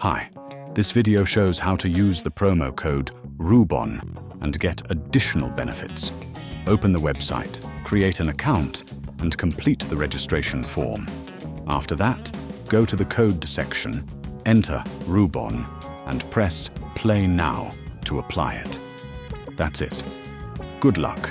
Hi, this video shows how to use the promo code ROOBON and get additional benefits. Open the website, create an account, and complete the registration form. After that, go to the code section, enter ROOBON, and press Play Now to apply it. That's it. Good luck.